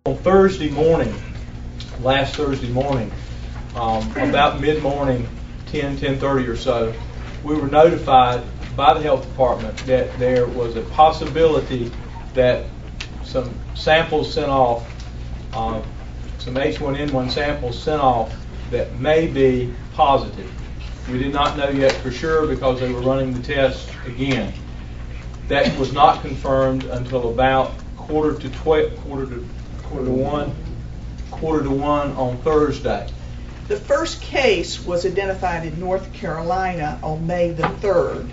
On Thursday morning, last Thursday morning, about mid-morning, 10:30 or so, we were notified by the health department that there was a possibility that some samples sent off, some H1N1 samples sent off that may be positive. We did not know yet for sure because they were running the test again. That was not confirmed until about quarter to one on Thursday. The first case was identified in North Carolina on May the 3rd,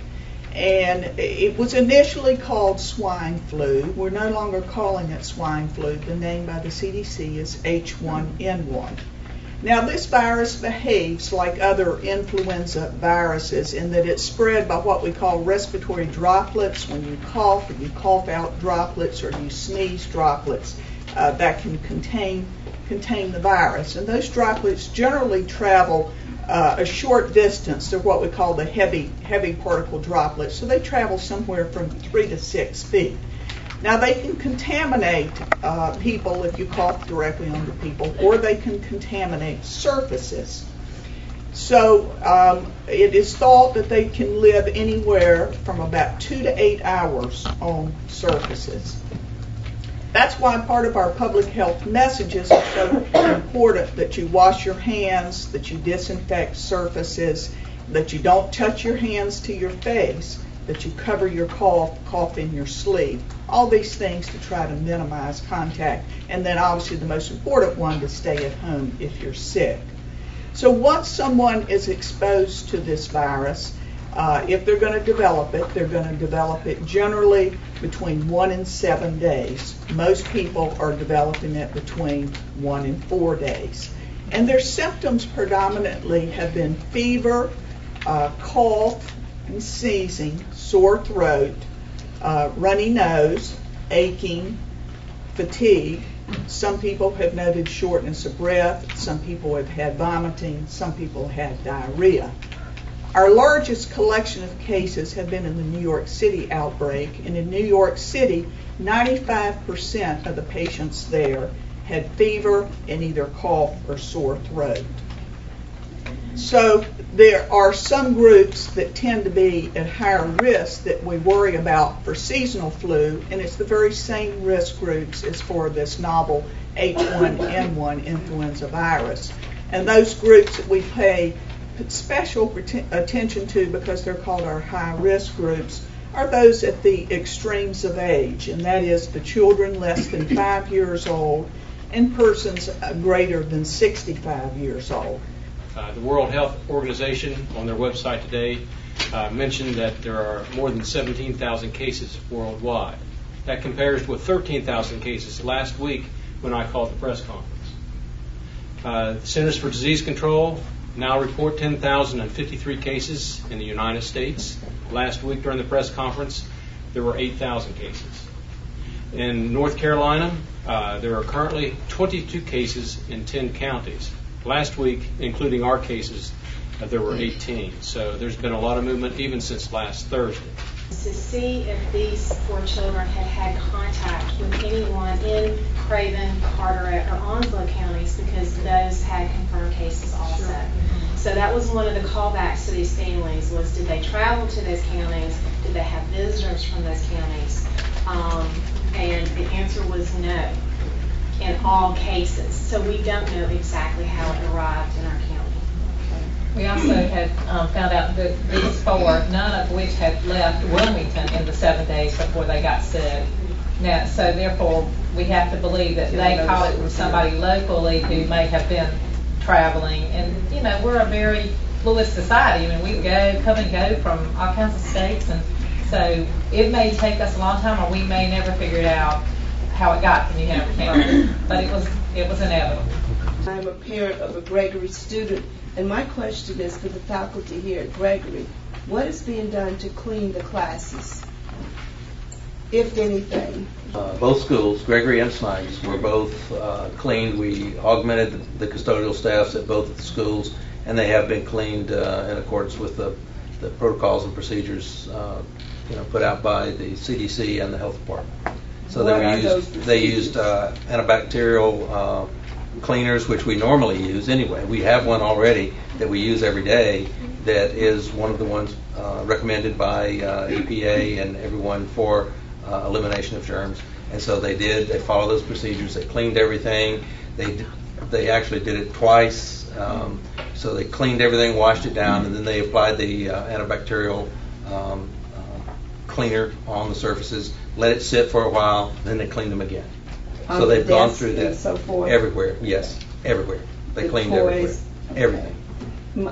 and it was initially called swine flu. We're no longer calling it swine flu. The name by the CDC is H1N1. Now, this virus behaves like other influenza viruses in that it's spread by what we call respiratory droplets. When you cough out droplets, or you sneeze droplets that can contain the virus. And those droplets generally travel a short distance. They're what we call the heavy particle droplets. So they travel somewhere from 3 to 6 feet. Now, they can contaminate people if you cough directly onto people, or they can contaminate surfaces. So it is thought that they can live anywhere from about 2 to 8 hours on surfaces. That's why part of our public health messages are so important, that you wash your hands, that you disinfect surfaces, that you don't touch your hands to your face, that you cover your cough in your sleeve. All these things to try to minimize contact. And then obviously the most important one, to stay at home if you're sick. So once someone is exposed to this virus, if they're going to develop it, they're going to develop it generally between 1 and 7 days. Most people are developing it between 1 and 4 days. And their symptoms predominantly have been fever, cough, and sneezing, sore throat, runny nose, aching, fatigue. Some people have noted shortness of breath. Some people have had vomiting. Some people have diarrhea. Our largest collection of cases have been in the New York City outbreak, and in New York City, 95% of the patients there had fever and either cough or sore throat. So there are some groups that tend to be at higher risk that we worry about for seasonal flu, and it's the very same risk groups as for this novel H1N1 influenza virus. And those groups that we pay special attention to, because they're called our high-risk groups, are those at the extremes of age, and that is the children less than 5 years old and persons greater than 65 years old. The World Health Organization on their website today mentioned that there are more than 17,000 cases worldwide. That compares with 13,000 cases last week when I called the press conference. The Centers for Disease Control now report 10,053 cases in the United States. Last week during the press conference, there were 8,000 cases. In North Carolina, there are currently 22 cases in 10 counties. Last week, including our cases, there were 18. So there's been a lot of movement even since last Thursday. To see if these 4 children had contact with anyone in Craven, Carteret, or Onslow counties, because those had confirmed cases also. Sure. So that was one of the callbacks to these families, was did they travel to those counties? Did they have visitors from those counties? And the answer was no in all cases. So we don't know exactly how it arrived in our county. We also had found out that these 4, none of which had left Wilmington in the 7 days before they got sick. Now, so therefore, we have to believe that they caught it from somebody locally who may have been traveling. And, you know, we're a very fluid society. I mean, we come and go from all kinds of states. And so it may take us a long time, or we may never figure it out how it got from Hanover County. But it was inevitable. I'm a parent of a Gregory student, and my question is for the faculty here at Gregory: what is being done to clean the classes, if anything? Both schools, Gregory and Snipes, were both cleaned. We augmented the custodial staffs at both of the schools, and they have been cleaned in accordance with the protocols and procedures put out by the CDC and the health department. So What are those they used antibacterial cleaners, which we normally use anyway. We have one already that we use every day that is one of the ones recommended by EPA and everyone for elimination of germs. And so they followed those procedures. They cleaned everything. They actually did it twice. So they cleaned everything, washed it down, and then they applied the antibacterial cleaner on the surfaces, let it sit for a while, then they cleaned them again. So they've gone through that so forth. everywhere. Yes, everywhere. They cleaned everywhere. Everything.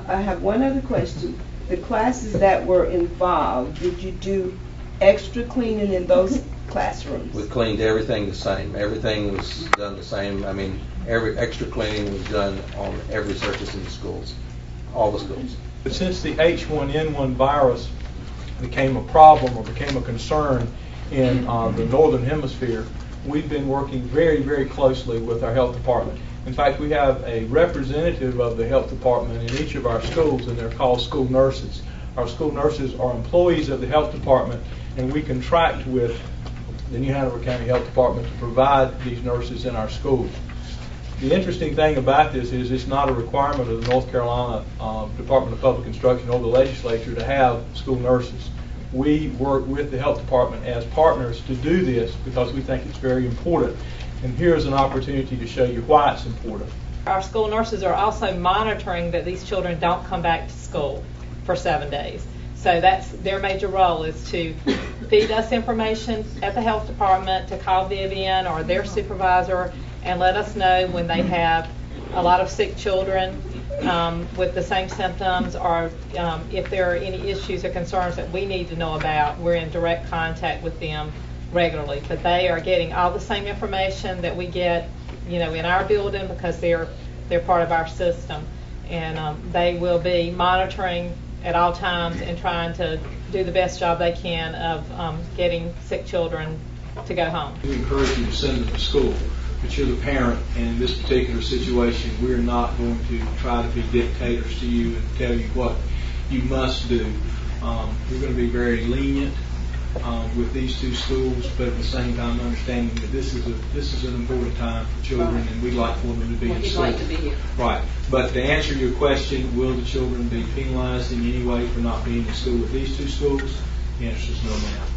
I have one other question. The classes that were involved, did you do extra cleaning in those classrooms? We cleaned everything the same. Everything was done the same. I mean, every extra cleaning was done on every surface in the schools, all the schools. But since the H1N1 virus became a problem or became a concern in the northern hemisphere, we've been working very, very closely with our health department. In fact, we have a representative of the health department in each of our schools, and they're called school nurses. Our school nurses are employees of the health department, and we contract with the New Hanover County Health Department to provide these nurses in our schools. The interesting thing about this is it's not a requirement of the North Carolina Department of Public Instruction or the legislature to have school nurses. We work with the health department as partners to do this because we think it's very important. And here's an opportunity to show you why it's important. Our school nurses are also monitoring that these children don't come back to school for 7 days. So that's their major role, is to feed us information at the health department, to call Vivian or their supervisor and let us know when they have a lot of sick children with the same symptoms, or if there are any issues or concerns that we need to know about. We're in direct contact with them regularly, but they are getting all the same information that we get, in our building, because they're part of our system, and they will be monitoring at all times and trying to do the best job they can of getting sick children to go home. We encourage you to send them to school, but you're the parent, and in this particular situation, we're not going to try to be dictators to you and tell you what you must do. We're going to be very lenient with these two schools, but at the same time understanding that this is an important time for children, and we'd like for them to be in school. Like to be here. Right. But to answer your question, will the children be penalized in any way for not being in school with these two schools? The answer is no, ma'am.